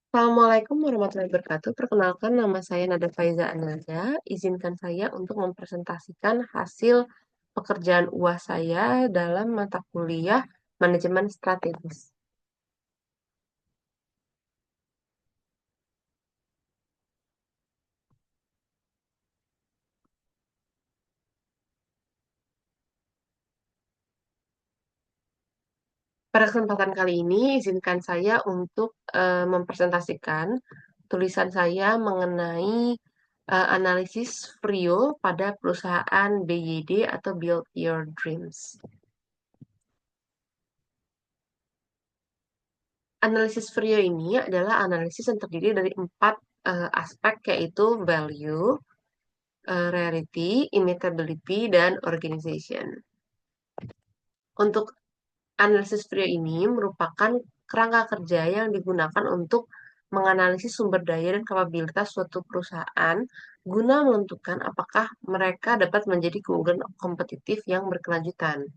Assalamualaikum warahmatullahi wabarakatuh. Perkenalkan nama saya Nada Faiza Anaza. Izinkan saya untuk mempresentasikan hasil pekerjaan UAS saya dalam mata kuliah Manajemen Strategis. Pada kesempatan kali ini, izinkan saya untuk mempresentasikan tulisan saya mengenai analisis Frio pada perusahaan BYD atau Build Your Dreams. Analisis Frio ini adalah analisis yang terdiri dari empat aspek, yaitu value, rarity, immutability, dan organization. Untuk analisis Frio ini merupakan kerangka kerja yang digunakan untuk menganalisis sumber daya dan kapabilitas suatu perusahaan guna menentukan apakah mereka dapat menjadi keunggulan kompetitif yang berkelanjutan.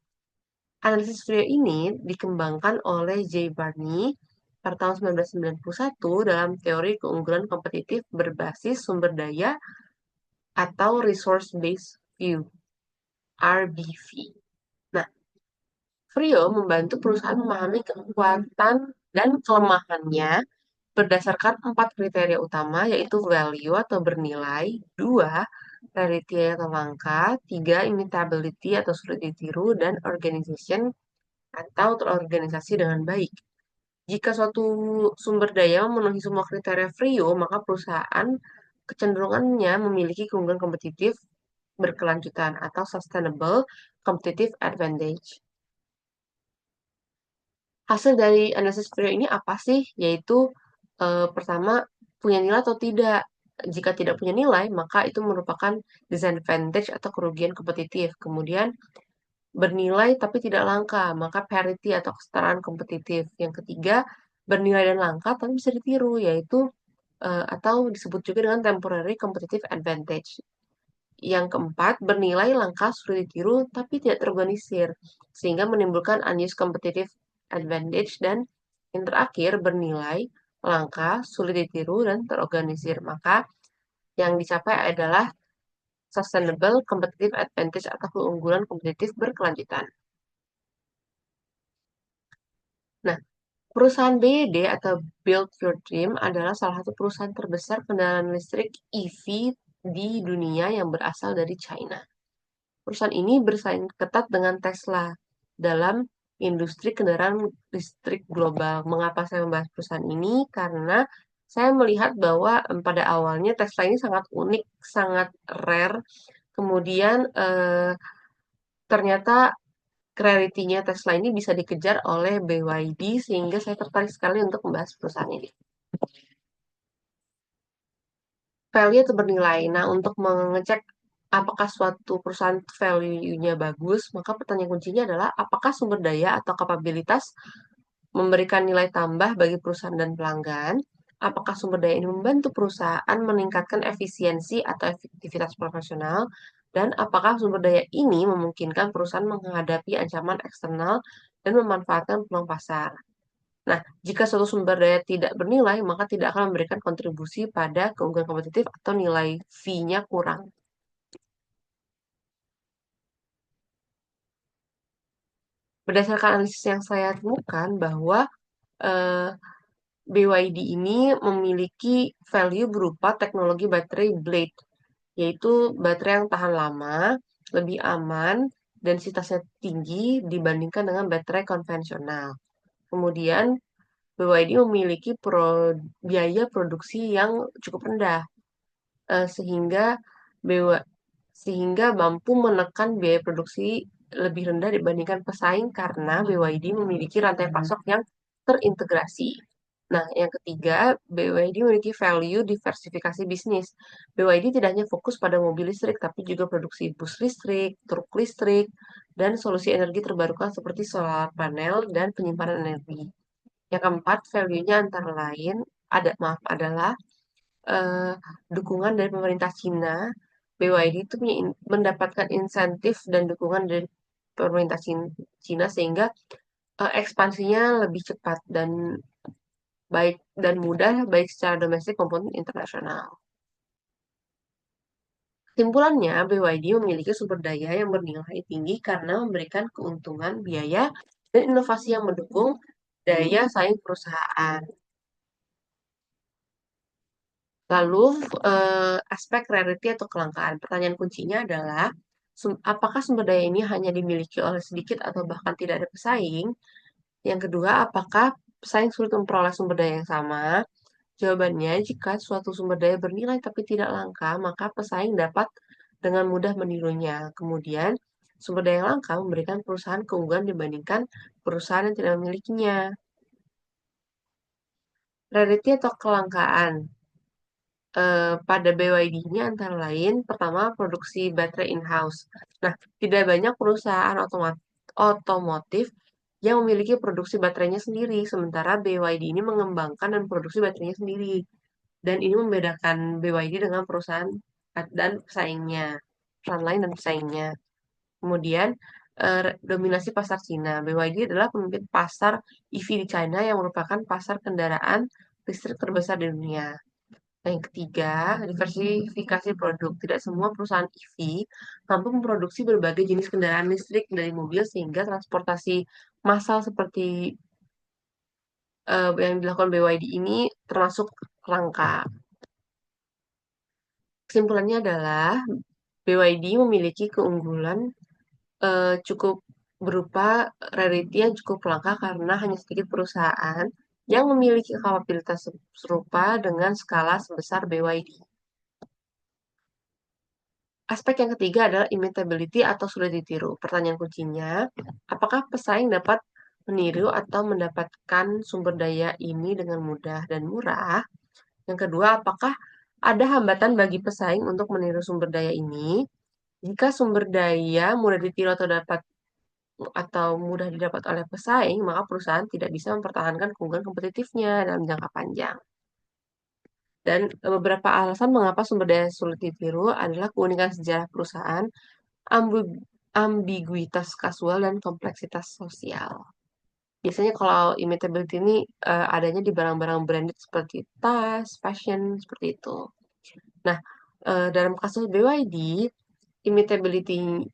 Analisis Frio ini dikembangkan oleh Jay Barney pada tahun 1991 dalam teori keunggulan kompetitif berbasis sumber daya atau Resource Based View, RBV. Nah, Frio membantu perusahaan memahami kekuatan dan kelemahannya berdasarkan empat kriteria utama, yaitu value atau bernilai, dua, rarity atau langka, tiga, immutability atau sulit ditiru, dan organization atau terorganisasi dengan baik. Jika suatu sumber daya memenuhi semua kriteria Frio, maka perusahaan kecenderungannya memiliki keunggulan kompetitif berkelanjutan atau sustainable competitive advantage. Hasil dari analisis Frio ini apa sih? Yaitu pertama, punya nilai atau tidak. Jika tidak punya nilai, maka itu merupakan disadvantage atau kerugian kompetitif. Kemudian bernilai tapi tidak langka, maka parity atau kesetaraan kompetitif. Yang ketiga, bernilai dan langka tapi bisa ditiru, yaitu atau disebut juga dengan temporary competitive advantage. Yang keempat, bernilai langka sulit ditiru tapi tidak terorganisir, sehingga menimbulkan unused competitive advantage. Dan yang terakhir, bernilai langka sulit ditiru dan terorganisir. Maka yang dicapai adalah sustainable competitive advantage atau keunggulan kompetitif berkelanjutan. Nah, perusahaan BYD atau Build Your Dream adalah salah satu perusahaan terbesar kendaraan listrik EV di dunia yang berasal dari China. Perusahaan ini bersaing ketat dengan Tesla dalam industri kendaraan listrik global. Mengapa saya membahas perusahaan ini? Karena saya melihat bahwa pada awalnya Tesla ini sangat unik, sangat rare. Kemudian ternyata rarity-nya Tesla ini bisa dikejar oleh BYD, sehingga saya tertarik sekali untuk membahas perusahaan ini. Value atau bernilai. Nah, untuk mengecek apakah suatu perusahaan value-nya bagus, maka pertanyaan kuncinya adalah apakah sumber daya atau kapabilitas memberikan nilai tambah bagi perusahaan dan pelanggan, apakah sumber daya ini membantu perusahaan meningkatkan efisiensi atau efektivitas profesional, dan apakah sumber daya ini memungkinkan perusahaan menghadapi ancaman eksternal dan memanfaatkan peluang pasar. Nah, jika suatu sumber daya tidak bernilai, maka tidak akan memberikan kontribusi pada keunggulan kompetitif atau nilai fee-nya kurang. Berdasarkan analisis yang saya temukan bahwa eh, BYD ini memiliki value berupa teknologi baterai blade, yaitu baterai yang tahan lama, lebih aman, densitasnya tinggi dibandingkan dengan baterai konvensional. Kemudian BYD memiliki biaya produksi yang cukup rendah, sehingga BW sehingga mampu menekan biaya produksi lebih rendah dibandingkan pesaing karena BYD memiliki rantai pasok yang terintegrasi. Nah, yang ketiga, BYD memiliki value diversifikasi bisnis. BYD tidak hanya fokus pada mobil listrik, tapi juga produksi bus listrik, truk listrik, dan solusi energi terbarukan seperti solar panel dan penyimpanan energi. Yang keempat, value-nya antara lain adalah eh, dukungan dari pemerintah Cina. BYD itu mendapatkan insentif dan dukungan dari pemerintah Cina, sehingga ekspansinya lebih cepat. Dan baik dan mudah baik secara domestik maupun internasional. Kesimpulannya, BYD memiliki sumber daya yang bernilai tinggi karena memberikan keuntungan biaya dan inovasi yang mendukung daya saing perusahaan. Lalu, aspek rarity atau kelangkaan. Pertanyaan kuncinya adalah, apakah sumber daya ini hanya dimiliki oleh sedikit atau bahkan tidak ada pesaing? Yang kedua, apakah pesaing sulit memperoleh sumber daya yang sama? Jawabannya, jika suatu sumber daya bernilai tapi tidak langka, maka pesaing dapat dengan mudah menirunya. Kemudian, sumber daya yang langka memberikan perusahaan keunggulan dibandingkan perusahaan yang tidak memilikinya. Rarity atau kelangkaan. Pada BYD ini antara lain, pertama produksi baterai in-house. Nah, tidak banyak perusahaan otomotif yang memiliki produksi baterainya sendiri, sementara BYD ini mengembangkan dan produksi baterainya sendiri. Dan ini membedakan BYD dengan perusahaan dan pesaingnya, perusahaan lain dan pesaingnya. Kemudian, dominasi pasar Cina. BYD adalah pemimpin pasar EV di China yang merupakan pasar kendaraan listrik terbesar di dunia. Yang ketiga, diversifikasi produk. Tidak semua perusahaan EV mampu memproduksi berbagai jenis kendaraan listrik dari mobil sehingga transportasi massal seperti yang dilakukan BYD ini termasuk langka. Kesimpulannya adalah BYD memiliki keunggulan cukup berupa rarity yang cukup langka karena hanya sedikit perusahaan yang memiliki kapabilitas serupa dengan skala sebesar BYD. Aspek yang ketiga adalah imitability atau sulit ditiru. Pertanyaan kuncinya, apakah pesaing dapat meniru atau mendapatkan sumber daya ini dengan mudah dan murah? Yang kedua, apakah ada hambatan bagi pesaing untuk meniru sumber daya ini? Jika sumber daya mudah ditiru atau mudah didapat oleh pesaing, maka perusahaan tidak bisa mempertahankan keunggulan kompetitifnya dalam jangka panjang. Dan beberapa alasan mengapa sumber daya sulit ditiru adalah keunikan sejarah perusahaan, ambiguitas kasual, dan kompleksitas sosial. Biasanya kalau imitability ini adanya di barang-barang branded seperti tas, fashion, seperti itu. Nah, dalam kasus BYD, imitability-nya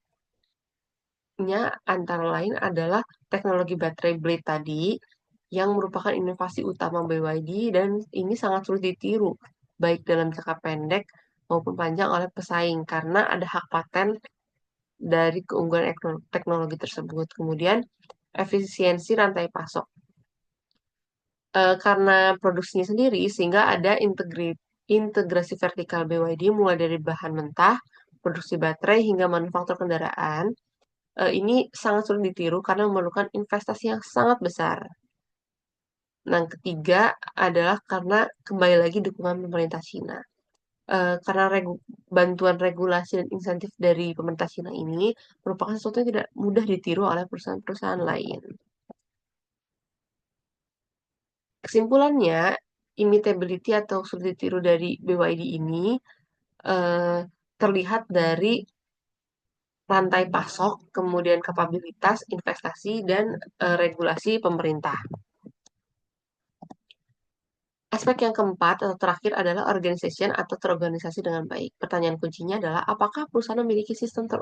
antara lain adalah teknologi baterai blade tadi, yang merupakan inovasi utama BYD dan ini sangat sulit ditiru, baik dalam jangka pendek maupun panjang oleh pesaing, karena ada hak paten dari keunggulan teknologi tersebut. Kemudian, efisiensi rantai pasok. Karena produksinya sendiri, sehingga ada integrasi vertikal BYD mulai dari bahan mentah, produksi baterai, hingga manufaktur kendaraan. Ini sangat sulit ditiru karena memerlukan investasi yang sangat besar. Nah, yang ketiga adalah karena kembali lagi dukungan pemerintah Cina. Karena bantuan regulasi dan insentif dari pemerintah Cina ini merupakan sesuatu yang tidak mudah ditiru oleh perusahaan-perusahaan lain. Kesimpulannya, imitability atau sulit ditiru dari BYD ini eh, terlihat dari rantai pasok, kemudian kapabilitas, investasi, dan regulasi pemerintah. Aspek yang keempat atau terakhir adalah organization atau terorganisasi dengan baik. Pertanyaan kuncinya adalah apakah perusahaan memiliki sistem,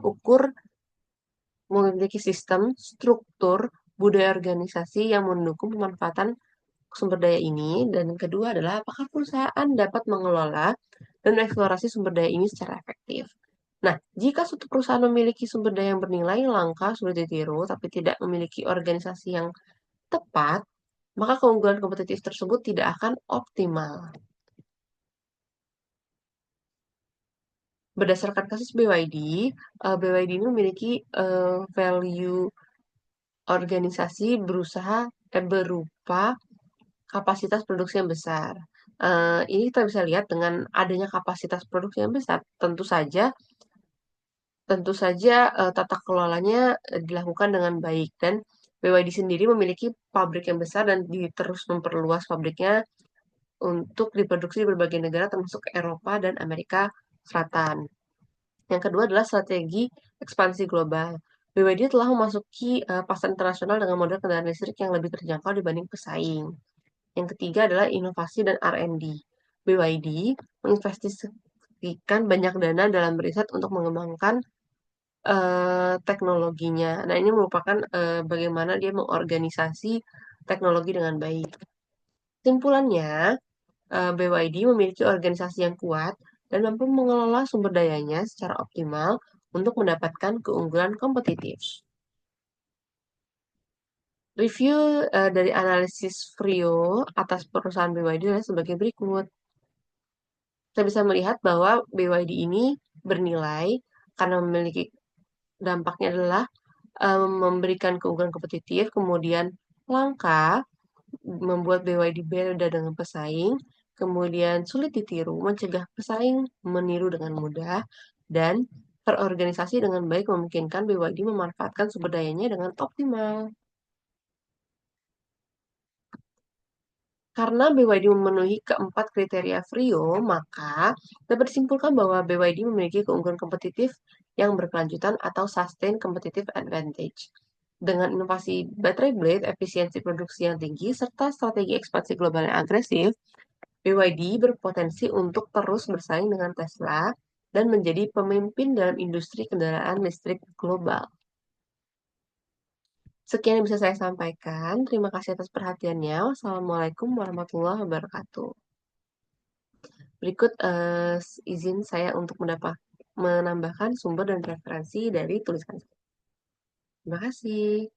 struktur, budaya organisasi yang mendukung pemanfaatan sumber daya ini, dan yang kedua adalah apakah perusahaan dapat mengelola dan mengeksplorasi sumber daya ini secara efektif. Nah, jika suatu perusahaan memiliki sumber daya yang bernilai langka, sulit ditiru, tapi tidak memiliki organisasi yang tepat, maka keunggulan kompetitif tersebut tidak akan optimal. Berdasarkan kasus BYD, BYD ini memiliki value organisasi berupa kapasitas produksi yang besar. Ini kita bisa lihat dengan adanya kapasitas produksi yang besar, tentu saja tata kelolanya dilakukan dengan baik dan BYD sendiri memiliki pabrik yang besar dan terus memperluas pabriknya untuk diproduksi di berbagai negara termasuk Eropa dan Amerika Selatan. Yang kedua adalah strategi ekspansi global. BYD telah memasuki pasar internasional dengan model kendaraan listrik yang lebih terjangkau dibanding pesaing. Yang ketiga adalah inovasi dan R&D. BYD menginvestasikan banyak dana dalam riset untuk mengembangkan teknologinya. Nah, ini merupakan bagaimana dia mengorganisasi teknologi dengan baik. Simpulannya, BYD memiliki organisasi yang kuat dan mampu mengelola sumber dayanya secara optimal untuk mendapatkan keunggulan kompetitif. Review dari analisis Frio atas perusahaan BYD adalah sebagai berikut. Kita bisa melihat bahwa BYD ini bernilai karena memiliki dampaknya adalah memberikan keunggulan kompetitif, kemudian langka, membuat BYD beda dengan pesaing, kemudian sulit ditiru, mencegah pesaing meniru dengan mudah, dan terorganisasi dengan baik memungkinkan BYD memanfaatkan sumber dayanya dengan optimal. Karena BYD memenuhi keempat kriteria Frio, maka dapat disimpulkan bahwa BYD memiliki keunggulan kompetitif yang berkelanjutan atau sustained competitive advantage. Dengan inovasi baterai blade, efisiensi produksi yang tinggi, serta strategi ekspansi global yang agresif, BYD berpotensi untuk terus bersaing dengan Tesla dan menjadi pemimpin dalam industri kendaraan listrik global. Sekian yang bisa saya sampaikan. Terima kasih atas perhatiannya. Wassalamualaikum warahmatullahi wabarakatuh. Berikut izin saya untuk menambahkan sumber dan referensi dari tulisan saya. Terima kasih.